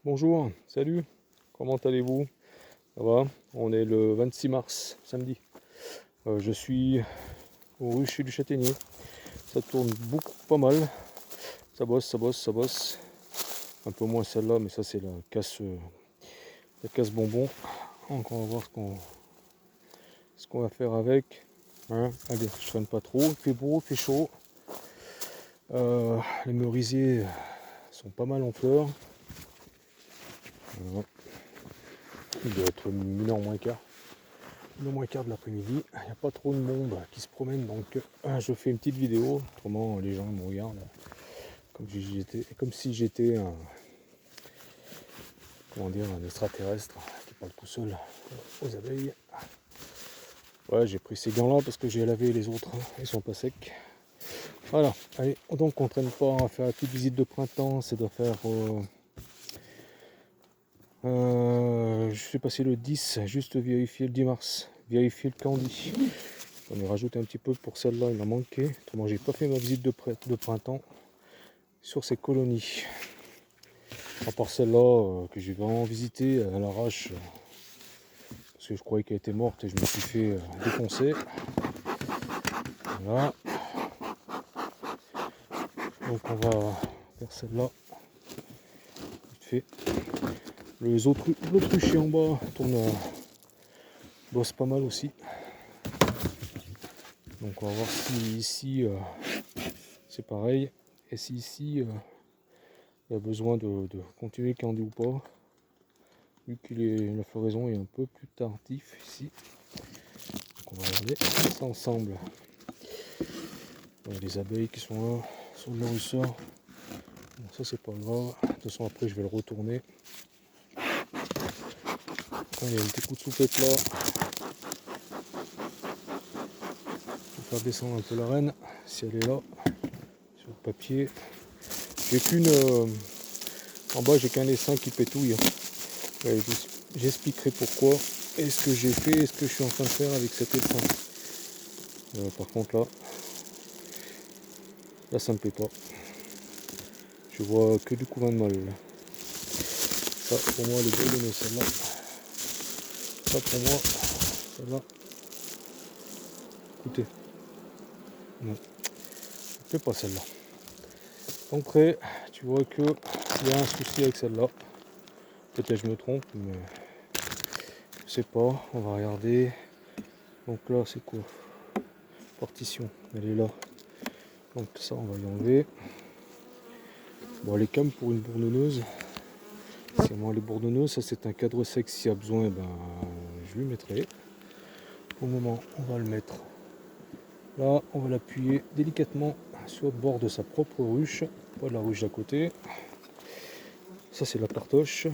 Bonjour, salut, comment allez-vous? Ça va? On est le 26 mars, samedi. Je suis au rucher du châtaignier. Ça tourne beaucoup, pas mal. Ça bosse, ça bosse, ça bosse. Un peu moins celle-là, mais ça c'est la casse bonbon. Donc on va voir ce qu'on va faire avec. Hein, allez, je traîne pas trop. Il fait beau, il fait chaud. Les merisiers sont pas mal en fleurs. Voilà. Il doit être 1h moins quart. 1h moins quart de l'après-midi, il n'y a pas trop de monde qui se promène, donc je fais une petite vidéo, autrement les gens me regardent comme si j'étais un, comment dire, un extraterrestre qui parle tout seul aux abeilles. Ouais, j'ai pris ces gants là parce que j'ai lavé les autres, ils sont pas secs. Voilà, allez, donc on traîne pas à faire la petite visite de printemps, c'est de faire... je suis passé le 10, juste vérifier le 10 mars, vérifier le candy. J'en ai rajouté un petit peu pour celle-là, il m'a manqué. Autrement, j'ai pas fait ma visite de printemps sur ces colonies. À part celle-là que j'ai vraiment visité à l'arrache parce que je croyais qu'elle était morte et je me suis fait défoncer. Voilà. Donc on va faire celle-là. Vite fait. L'autre rucher en bas tourne, bosse pas mal aussi. Donc on va voir si ici c'est pareil. Et si ici il y a besoin de continuer le candy ou pas. Vu que la floraison est un peu plus tardif ici. Donc on va regarder ça ensemble. Il y a les abeilles qui sont là, sur le nourrisseur. Bon, ça c'est pas grave. De toute façon après je vais le retourner. Il y a un petit coup de soupette là. Je vais faire descendre un peu la reine, si elle est là, sur le papier. J'ai qu'une... en bas j'ai qu'un essaim qui pétouille. J'expliquerai pourquoi. Et ce que j'ai fait, et ce que je suis en train de faire avec cet essaim. Par contre là ça me plaît pas. Je vois que du couvain de mâle. Ça pour moi les bourdonneuses, celle-là. Ça pour moi, celle-là. Écoutez. Non. Je fais pas celle-là. Donc après, tu vois que il y a un souci avec celle-là. Peut-être que je me trompe, mais je sais pas. On va regarder. Donc là c'est quoi? Partition, elle est là. Donc ça on va y enlever. Bon, elle est calme pour une bourdonneuse. C'est moi les bourdonneuses, ça c'est un cadre sec, s'il y a besoin, ben je lui mettrai. Au moment on va le mettre là, on va l'appuyer délicatement sur le bord de sa propre ruche, pas de la ruche d'à côté. Ça c'est la partoche.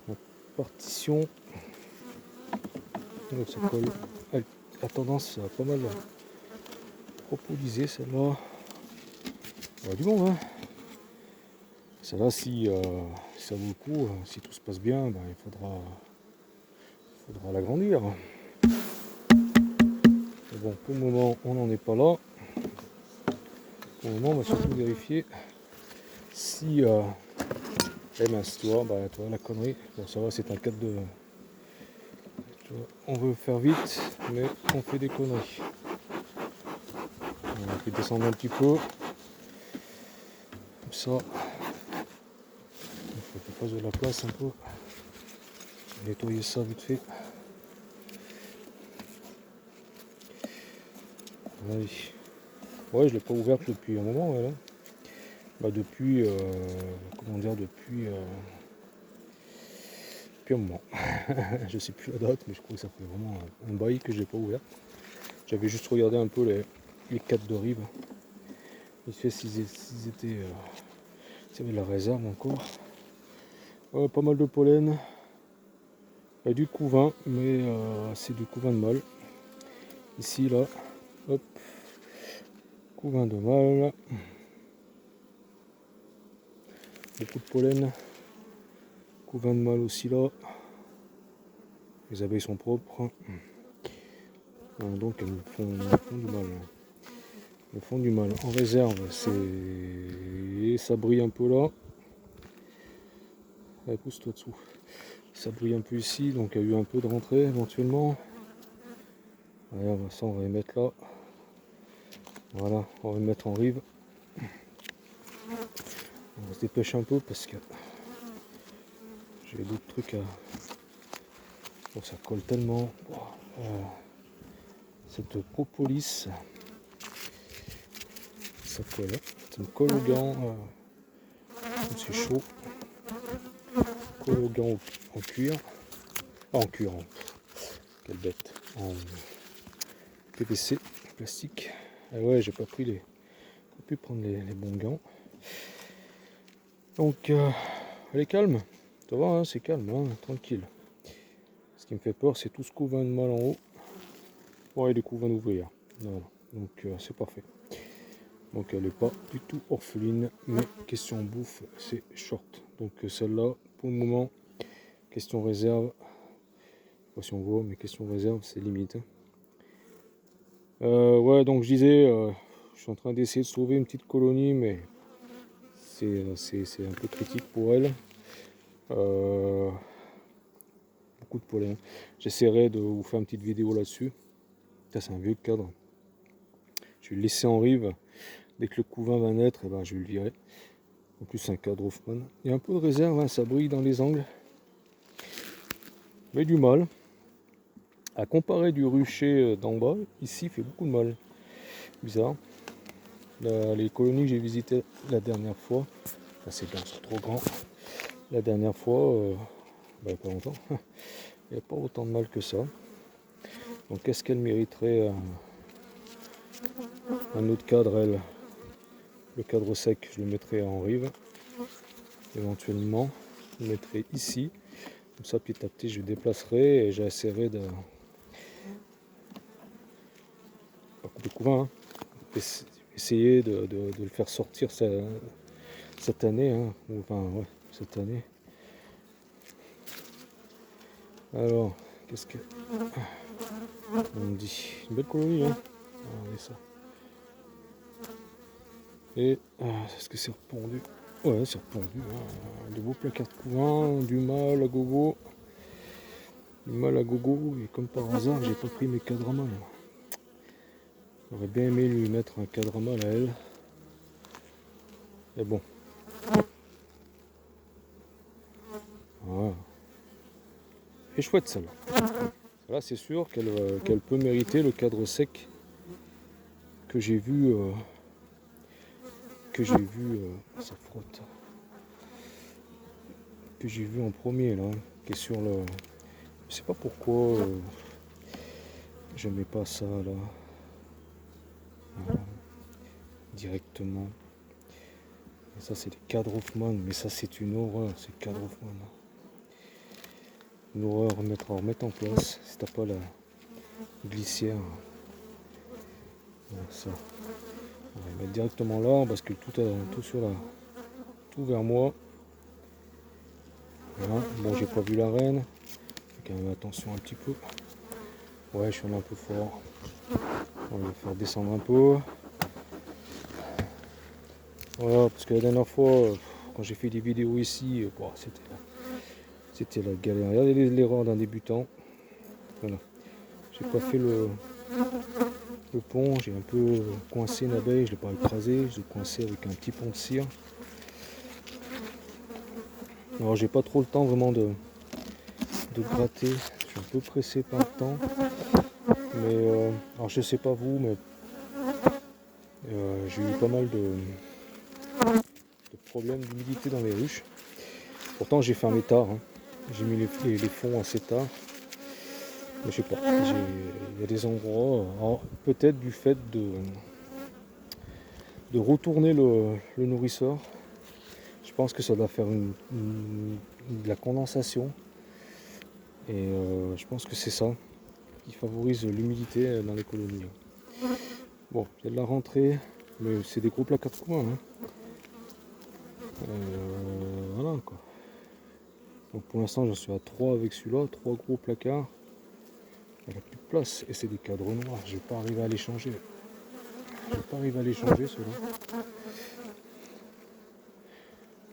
La partition. Donc ça colle. Elle a tendance à pas mal propoliser celle-là. Ouais, du bon, hein. Celle-là, si ça vaut le coup, si tout se passe bien, ben, il faudra l'agrandir. Bon, pour le moment, on n'en est pas là. Pour le moment, on va surtout vérifier si... eh mince, tu vois, la connerie. Bon, ça va, c'est un 4 de... On veut faire vite, mais on fait des conneries. On fait descendre un petit peu. Comme ça. Il faut qu'il fasse de la place un peu. Nettoyer ça vite fait. Allez. Ouais, je l'ai pas ouverte depuis un moment, ouais, là. Bah depuis, comment dire, depuis un moment. Je sais plus la date, mais je crois que ça fait vraiment un bail que je l'ai pas ouvert. J'avais juste regardé un peu les 4 de rive. Il fait s'ils étaient, s'il y avait de la réserve encore. Pas mal de pollen. Il y a du couvain, mais c'est du couvain de mâle. Ici, là, hop, couvain de mâle. Beaucoup de pollen. Couvain de mâle aussi là. Les abeilles sont propres. Donc elles me font du mal. Elles font du mal. En réserve, ça brille un peu là. Allez, pousse-toi dessous. Ça brille un peu ici, donc il y a eu un peu de rentrée éventuellement. Allez, ça on va les mettre là. Voilà, on va les mettre en rive. On se dépêche un peu parce que j'ai d'autres trucs à... Bon, ça colle tellement. Cette propolis, ça colle. Ça me colle aux gants. C'est chaud. Colle aux gants en cuir. Ah, en cuir, quelle bête. En PVC, plastique. Ah ouais, j'ai pas pris les... J'ai pu prendre les bons gants. Donc, elle est calme. Ça va, hein, c'est calme, hein, tranquille. Ce qui me fait peur, c'est tout ce couvain de mâle en haut. Ouais, les couvains d'ouvrières. Voilà. Donc, c'est parfait. Donc, elle n'est pas du tout orpheline. Mais question bouffe, c'est short. Donc, celle-là, pour le moment, question réserve. Je sais pas si on voit, mais question réserve, c'est limite. Ouais, donc je disais, je suis en train d'essayer de sauver une petite colonie, mais c'est un peu critique pour elle. Beaucoup de pollen. J'essaierai de vous faire une petite vidéo là-dessus. Ça, c'est un vieux cadre. Je vais le laisser en rive. Dès que le couvain va naître, eh ben, je vais le virer. En plus, c'est un cadre Hoffman. Il y a un peu de réserve, hein, ça brille dans les angles. Mais du mal. À comparer du rucher d'en bas, ici, il fait beaucoup de mal. Bizarre. Les colonies que j'ai visitées la dernière fois, là, c'est bien, c'est trop grand. La dernière fois, pas longtemps, il n'y a pas autant de mal que ça. Donc, est-ce qu'elle mériterait un autre cadre, elle? Le cadre sec, je le mettrai en rive. Éventuellement, je le mettrai ici. Comme ça, petit à petit, je déplacerai et j'essaierai de... Pas couper le couvain, hein. Essayer de le faire sortir cette année. Hein. Enfin, ouais, cette année. Alors, qu'est-ce que... On dit une belle colonie, hein. Regardez ça. Et est-ce que c'est repondu? Ouais, c'est repondu. Hein. De beaux placards de couvain, du mâle à gogo. Du mâle à gogo, et comme par hasard, j'ai pas pris mes cadres à mâle. J'aurais bien aimé lui mettre un cadre à mâle à elle. Mais bon. Voilà. Et chouette celle-là. Là, c'est sûr qu'elle peut mériter le cadre sec que j'ai vu. Ça frotte. Que j'ai vu en premier là, qui est sur le. Je sais pas pourquoi j'aimais pas ça là. Voilà. Directement. Et ça c'est les cadres Hoffman, mais ça c'est une horreur, ces cadres Hoffman. Une horreur à remettre en place si t'as pas la glissière. Voilà, ça. On va le mettre directement là, on bascule tout sur la. Tout vers moi. Voilà. Bon, j'ai pas vu la reine. Faut quand même attention un petit peu. Ouais, je suis un peu fort. On va le faire descendre un peu. Voilà, parce que la dernière fois, quand j'ai fait des vidéos ici, c'était la galère. Regardez l'erreur d'un débutant. Voilà. J'ai pas fait le pont, j'ai un peu coincé une abeille, je l'ai pas écrasé, je l'ai coincé avec un petit pont de cire. Alors j'ai pas trop le temps vraiment de gratter, je suis un peu pressé par le temps. Mais alors je sais pas vous, mais j'ai eu pas mal de problèmes d'humidité dans les ruches. Pourtant j'ai fermé tard, hein. J'ai mis les fonds assez tard. Mais je sais pas, il y a des endroits, peut-être du fait de retourner le nourrisseur. Je pense que ça doit faire de la condensation. Et je pense que c'est ça qui favorise l'humidité dans les colonies. Bon, il y a de la rentrée, mais c'est des gros placards de couvain. Hein. Voilà quoi. Donc pour l'instant j'en suis à 3 avec celui-là, 3 gros placards. Il n'y a plus de place et c'est des cadres noirs, je vais pas arriver à les changer. Je vais pas arriver à les changer ceux-là.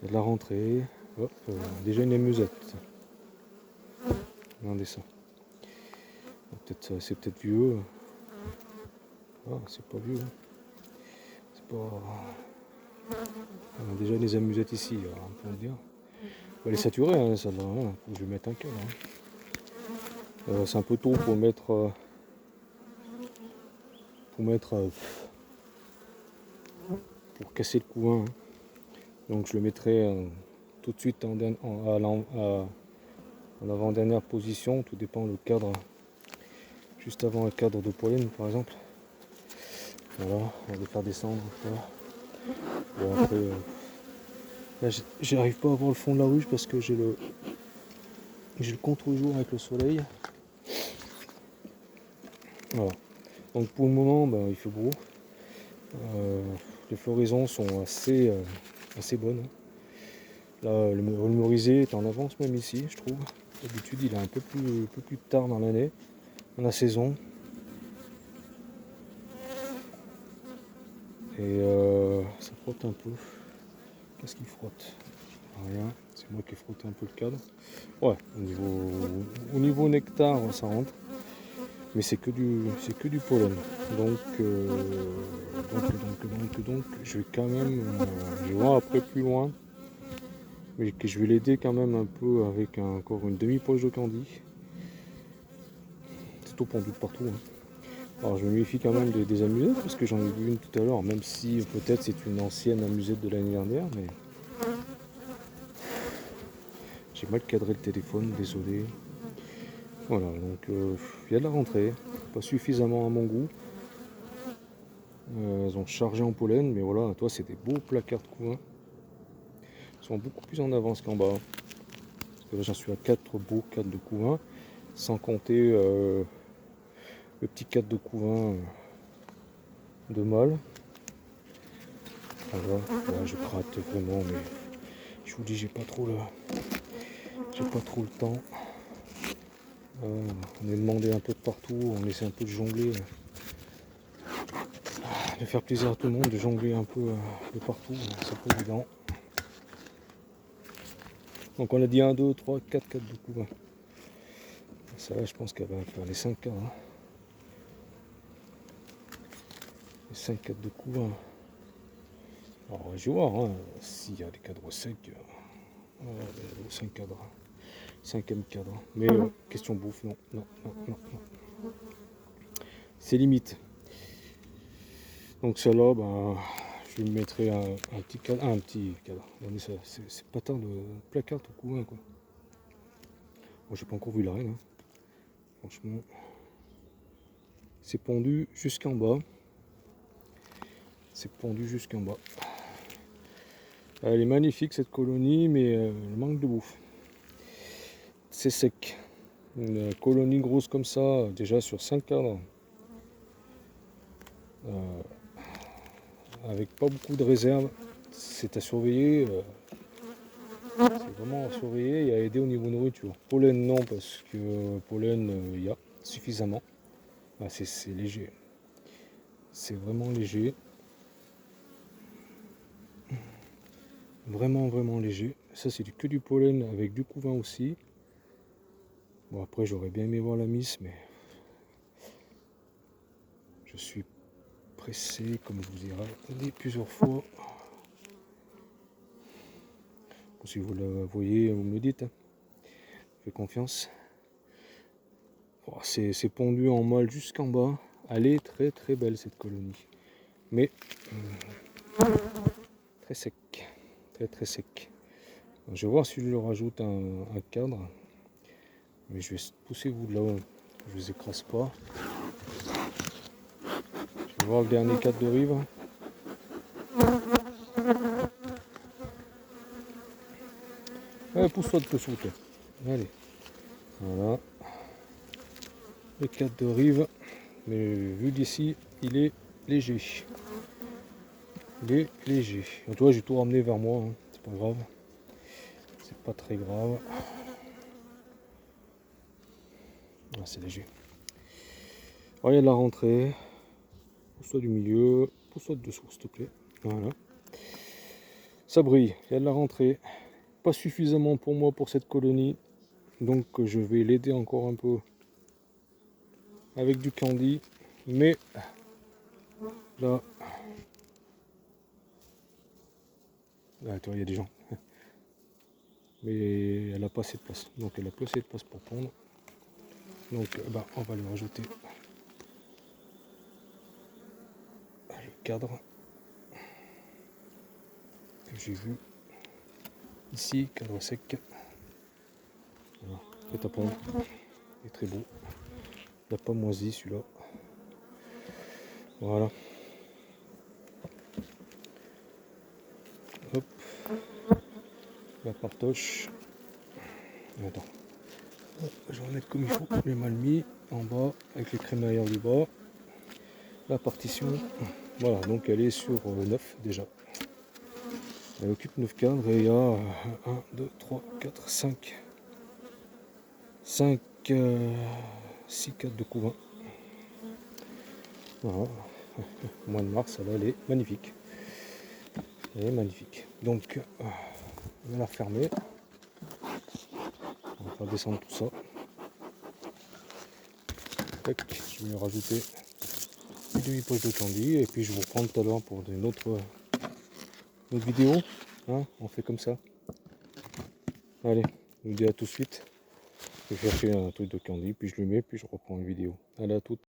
Il y a de la rentrée, Hop, déjà une amusette. Regardez ça. C'est peut-être vieux. Ah, c'est pas vieux. C'est pas. On a déjà les amusettes ici, on peut dire. Elle est saturée, hein, celle-là. Hein. Faut que je vais mettre un câble. Hein. C'est un peu tôt pour mettre. Pour casser le couvain. Hein. Donc je le mettrai tout de suite à l'avant-dernière position. Tout dépend le cadre. Juste avant un cadre de pollen, par exemple. Voilà, on va le faire descendre. Voilà. Bon, après, là, j'arrive pas à voir le fond de la ruche parce que j'ai le contre-jour avec le soleil. Voilà. Donc pour le moment, il fait beau. Les floraisons sont assez bonnes. Là, le Meurisier est en avance même ici, je trouve. D'habitude, il est un peu plus tard dans l'année, dans la saison. Et ça frotte un peu. Qu'est-ce qu'il frotte? Rien, c'est moi qui ai frotté un peu le cadre. Ouais, au niveau nectar, ça rentre. Mais c'est que du pollen. Donc, je vais quand même, je vais voir après plus loin. Mais que je vais l'aider quand même un peu avec encore une demi-poche de candy. C'est tout pondu de partout. Hein. Alors je me méfie quand même des amusettes parce que j'en ai vu une tout à l'heure, même si peut-être c'est une ancienne amusette de l'année dernière, mais j'ai mal cadré le téléphone, désolé. Voilà, donc il y a de la rentrée, pas suffisamment à mon goût. Elles ont chargé en pollen, mais voilà, toi c'est des beaux placards de couvain. Ils sont beaucoup plus en avance qu'en bas. Parce que là j'en suis à 4 beaux cadres de couvain, sans compter le petit cadre de couvain de mâle. Voilà, je gratte vraiment, mais je vous dis j'ai pas trop le temps. On est demandé un peu de partout, on essaie un peu de jongler, de faire plaisir à tout le monde, de jongler un peu de partout, c'est pas évident. Donc on a dit 1, 2, 3, 4 cadres de couvain. Ça va, je pense qu'elle va faire les 5 cadres. Hein. Les 5 cadres de couvain. Alors je vais voir hein, s'il y a des cadres secs. 5 cadres. 5e cadre. Mais question bouffe, non. C'est limite. Donc celle-là, je lui mettrai un petit cadre. C'est pas tant de placard au couvain quoi. Bon, j'ai pas encore vu la reine. Hein. Franchement. C'est pondu jusqu'en bas. Elle est magnifique cette colonie, mais elle manque de bouffe. C'est sec. Une colonie grosse comme ça, déjà sur 5 cadres, avec pas beaucoup de réserve, c'est à surveiller. C'est vraiment à surveiller et à aider au niveau nourriture. Pollen non, parce que pollen il y a suffisamment. C'est léger. C'est vraiment léger. Vraiment léger. Ça c'est que du pollen avec du couvain aussi. Bon après j'aurais bien aimé voir la miss, mais je suis pressé comme je vous ai dit plusieurs fois. Si vous la voyez, vous me le dites. Hein. Fais confiance. Oh, c'est pondu en mâle jusqu'en bas. Elle est très belle cette colonie. Mais très sec. Très sec. Donc, je vais voir si je leur rajoute un cadre. Mais je vais pousser vous de là. Je vous écrase pas. Je vais voir le dernier cadre de rive. Allez, pousse-toi de dessous. Allez. Voilà. Le cadre de rive. Mais vu d'ici, il est léger. Et toi, j'ai tout ramené vers moi. Hein. C'est pas grave. C'est pas très grave. Ah, c'est léger. Alors, il y a de la rentrée. Pousse-toi du milieu. Pousse-toi de dessous, s'il te plaît. Voilà. Ça brille. Il y a de la rentrée. pas suffisamment pour moi pour cette colonie. Donc je vais l'aider encore un peu avec du candy. Mais là, toi, il y a des gens. Mais elle n'a pas assez de place. Donc elle a plus assez de place pour pondre. Donc on va lui rajouter le cadre que j'ai vu ici, cadre sec. Voilà, prêt à pondre. Il est très beau. Il n'a pas moisi celui-là. Voilà. Hop. La partoche. Attends. Je vais remettre comme il faut. Les mal mis en bas avec les crémaillères du bas. La partition. Voilà, donc elle est sur 9 déjà. Elle occupe 9 cadres et il y a 1, 2, 3, 4, 5. 5, 6 cadres de couvain. Voilà. Au mois de mars, elle est magnifique. Elle est magnifique. Donc, on va la refermer. On va faire descendre tout ça. Tac, je vais rajouter une demi-poche de candy et puis je vous reprends tout à l'heure pour une autre vidéo. Hein, on fait comme ça. Allez, je vous dis à tout de suite. Je vais chercher un truc de candy, puis je lui mets, puis je reprends une vidéo. Allez, à tout.